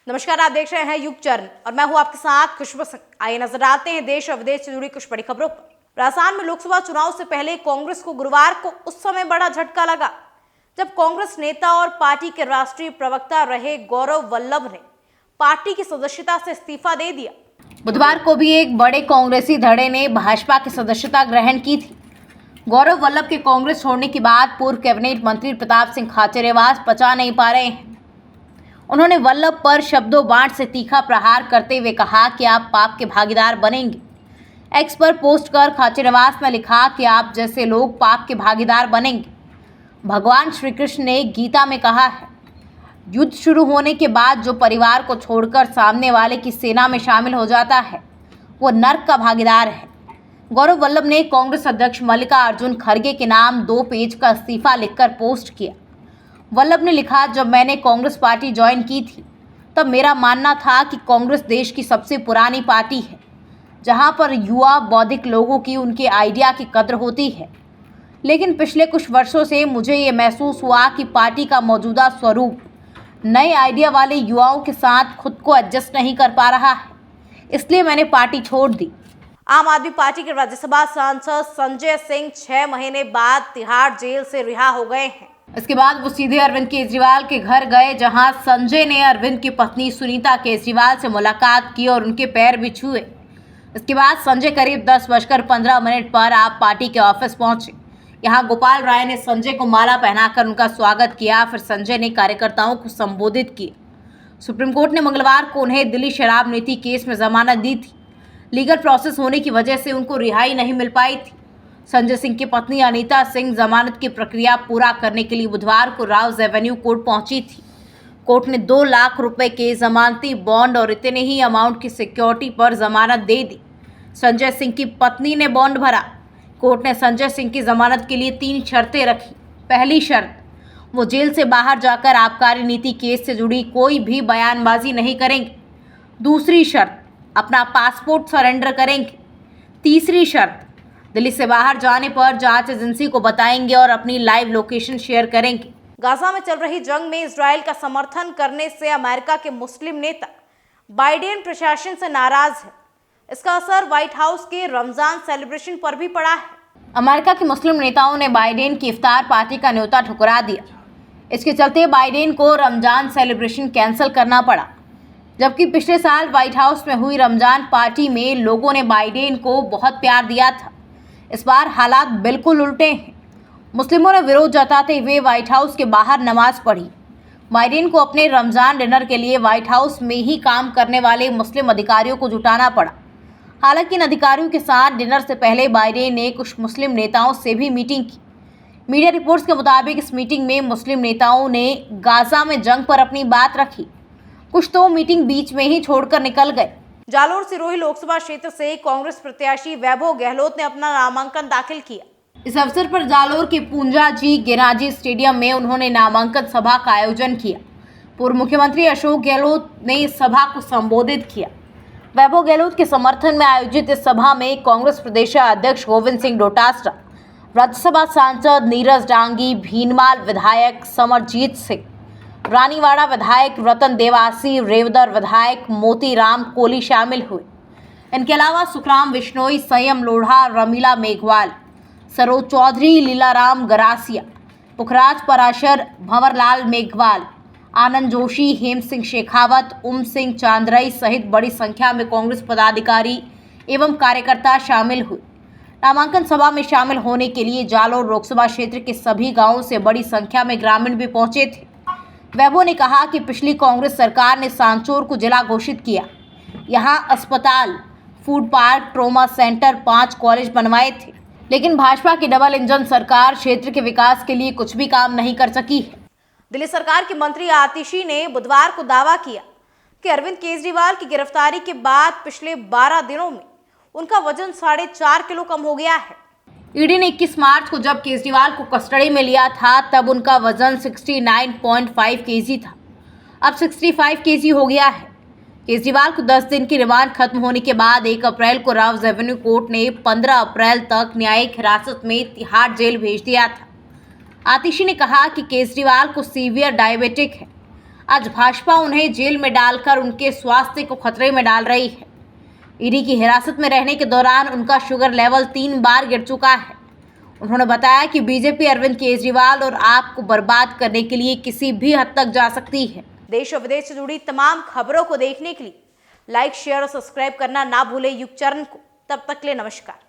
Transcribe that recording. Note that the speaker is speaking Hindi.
नमस्कार, आप देख रहे हैं युग चरण और मैं हूं आपके साथ खुशबू सिंह। आइए नजर डालते हैं देश और विदेश से जुड़ी कुछ बड़ी खबरों पर। राजस्थान में लोकसभा चुनाव से पहले कांग्रेस को गुरुवार को उस समय बड़ा झटका लगा जब कांग्रेस नेता और पार्टी के राष्ट्रीय प्रवक्ता रहे गौरव वल्लभ ने पार्टी की सदस्यता से इस्तीफा दे दिया। बुधवार को भी एक बड़े कांग्रेसी धड़े ने भाजपा की सदस्यता ग्रहण की थी। गौरव वल्लभ के कांग्रेस छोड़ने के बाद पूर्व कैबिनेट मंत्री प्रताप सिंह खाचरियावास पचा नहीं पा रहे हैं। उन्होंने वल्लभ पर शब्दों बाण से तीखा प्रहार करते हुए कहा कि आप पाप के भागीदार बनेंगे। एक्स पर पोस्ट कर खाचरियावास ने लिखा कि आप जैसे लोग पाप के भागीदार बनेंगे। भगवान श्री कृष्ण ने गीता में कहा है, युद्ध शुरू होने के बाद जो परिवार को छोड़कर सामने वाले की सेना में शामिल हो जाता है वो नर्क का भागीदार है। गौरव वल्लभ ने कांग्रेस अध्यक्ष मल्लिकार्जुन खड़गे के नाम 2 पेज का इस्तीफा लिखकर पोस्ट किया। वल्लभ ने लिखा, जब मैंने कांग्रेस पार्टी ज्वाइन की थी तब मेरा मानना था कि कांग्रेस देश की सबसे पुरानी पार्टी है जहां पर युवा बौद्धिक लोगों की उनके आइडिया की कद्र होती है। लेकिन पिछले कुछ वर्षों से मुझे ये महसूस हुआ कि पार्टी का मौजूदा स्वरूप नए आइडिया वाले युवाओं के साथ खुद को एडजस्ट नहीं कर पा रहा है, इसलिए मैंने पार्टी छोड़ दी। आम आदमी पार्टी के राज्यसभा सांसद संजय सिंह 6 महीने बाद तिहाड़ जेल से रिहा हो गए हैं। इसके बाद वो सीधे अरविंद केजरीवाल के घर गए, जहां संजय ने अरविंद की पत्नी सुनीता केजरीवाल से मुलाकात की और उनके पैर भी छुए। इसके बाद संजय करीब 10:15 पर आप पार्टी के ऑफिस पहुंचे। यहां गोपाल राय ने संजय को माला पहनाकर उनका स्वागत किया। फिर संजय ने कार्यकर्ताओं को संबोधित किया। सुप्रीम कोर्ट ने मंगलवार को उन्हें दिल्ली शराब नीति केस में जमानत दी थी। लीगल प्रोसेस होने की वजह से उनको रिहाई नहीं मिल पाई थी। संजय सिंह की पत्नी अनीता सिंह जमानत की प्रक्रिया पूरा करने के लिए बुधवार को राउज एवेन्यू कोर्ट पहुंची थी। कोर्ट ने 2 लाख रुपए के जमानती बॉन्ड और इतने ही अमाउंट की सिक्योरिटी पर जमानत दे दी। संजय सिंह की पत्नी ने बॉन्ड भरा। कोर्ट ने संजय सिंह की जमानत के लिए 3 शर्तें रखी। पहली शर्त, वो जेल से बाहर जाकर आबकारी नीति केस से जुड़ी कोई भी बयानबाजी नहीं करेंगे। दूसरी शर्त, अपना पासपोर्ट सरेंडर करेंगे। तीसरी शर्त, दिल्ली से बाहर जाने पर जांच एजेंसी को बताएंगे और अपनी लाइव लोकेशन शेयर करेंगे। गाजा में चल रही जंग में इजराइल का समर्थन करने से अमेरिका के मुस्लिम नेता बाइडेन प्रशासन से नाराज है। इसका असर व्हाइट हाउस के रमजान सेलिब्रेशन पर भी पड़ा है। अमेरिका के मुस्लिम नेताओं ने बाइडेन की इफ्तार पार्टी का न्योता ठुकरा दिया। इसके चलते बाइडेन को रमजान सेलिब्रेशन कैंसिल करना पड़ा। जबकि पिछले साल व्हाइट हाउस में हुई रमजान पार्टी में लोगों ने बाइडेन को बहुत प्यार दिया था। इस बार हालात बिल्कुल उल्टे हैं। मुस्लिमों ने विरोध जताते हुए व्हाइट हाउस के बाहर नमाज पढ़ी। बाइडेन को अपने रमजान डिनर के लिए व्हाइट हाउस में ही काम करने वाले मुस्लिम अधिकारियों को जुटाना पड़ा। हालांकि इन अधिकारियों के साथ डिनर से पहले बाइडेन ने कुछ मुस्लिम नेताओं से भी मीटिंग की। मीडिया रिपोर्ट्स के मुताबिक इस मीटिंग में मुस्लिम नेताओं ने गाजा में जंग पर अपनी बात रखी। कुछ तो मीटिंग बीच में ही छोड़कर निकल गए। जालोर सिरोही लोकसभा क्षेत्र से कांग्रेस प्रत्याशी वैभव गहलोत ने अपना नामांकन दाखिल किया। इस अवसर पर जालोर के पूंजाजी गिराजी स्टेडियम में उन्होंने नामांकन सभा का आयोजन किया। पूर्व मुख्यमंत्री अशोक गहलोत ने इस सभा को संबोधित किया। वैभव गहलोत के समर्थन में आयोजित इस सभा में कांग्रेस प्रदेश अध्यक्ष गोविंद सिंह डोटासरा, राज्यसभा सांसद नीरज डांगी, भीनमाल विधायक समरजीत सिंह, रानीवाड़ा विधायक रतन देवासी, रेवदर विधायक मोतीराम कोली शामिल हुए। इनके अलावा सुखराम बिश्नोई, संयम लोढ़ा, रमीला मेघवाल, सरोज चौधरी, लीलाराम गरासिया, पुखराज पराशर, भंवरलाल मेघवाल, आनंद जोशी, हेम सिंह शेखावत, उम सिंह चांद्रई सहित बड़ी संख्या में कांग्रेस पदाधिकारी एवं कार्यकर्ता शामिल हुए। नामांकन सभा में शामिल होने के लिए जालोर लोकसभा क्षेत्र के सभी गाँवों से बड़ी संख्या में ग्रामीण भी पहुंचे थे। वैभव ने कहा कि पिछली कांग्रेस सरकार ने सांचौर को जिला घोषित किया। यहां अस्पताल, food park, trauma centre, 5 college बनवाए थे, लेकिन भाजपा की डबल इंजन सरकार क्षेत्र के विकास के लिए कुछ भी काम नहीं कर सकी है। दिल्ली सरकार की मंत्री आतिशी ने बुधवार को दावा किया कि अरविंद केजरीवाल की गिरफ्तारी के बाद पिछले 12 दिनों में उनका वजन 4.5 किलो कम हो गया है। ईडी ने 21 मार्च को जब केजरीवाल को कस्टडी में लिया था तब उनका वजन 69.5 केजी था। अब 65 केजी हो गया है। केजरीवाल को 10 दिन की रिमांड खत्म होने के बाद 1 अप्रैल को राउज एवेन्यू कोर्ट ने 15 अप्रैल तक न्यायिक हिरासत में तिहाड़ जेल भेज दिया था। आतिशी ने कहा कि केजरीवाल को सीवियर डायबिटिक है। आज भाजपा उन्हें जेल में डालकर उनके स्वास्थ्य को खतरे में डाल रही है। ईडी की हिरासत में रहने के दौरान उनका शुगर लेवल 3 बार गिर चुका है। उन्होंने बताया कि बीजेपी अरविंद केजरीवाल और आप को बर्बाद करने के लिए किसी भी हद तक जा सकती है। देश और विदेश से जुड़ी तमाम खबरों को देखने के लिए लाइक, शेयर और सब्सक्राइब करना ना भूलें युग चरण को। तब तक के लिए नमस्कार।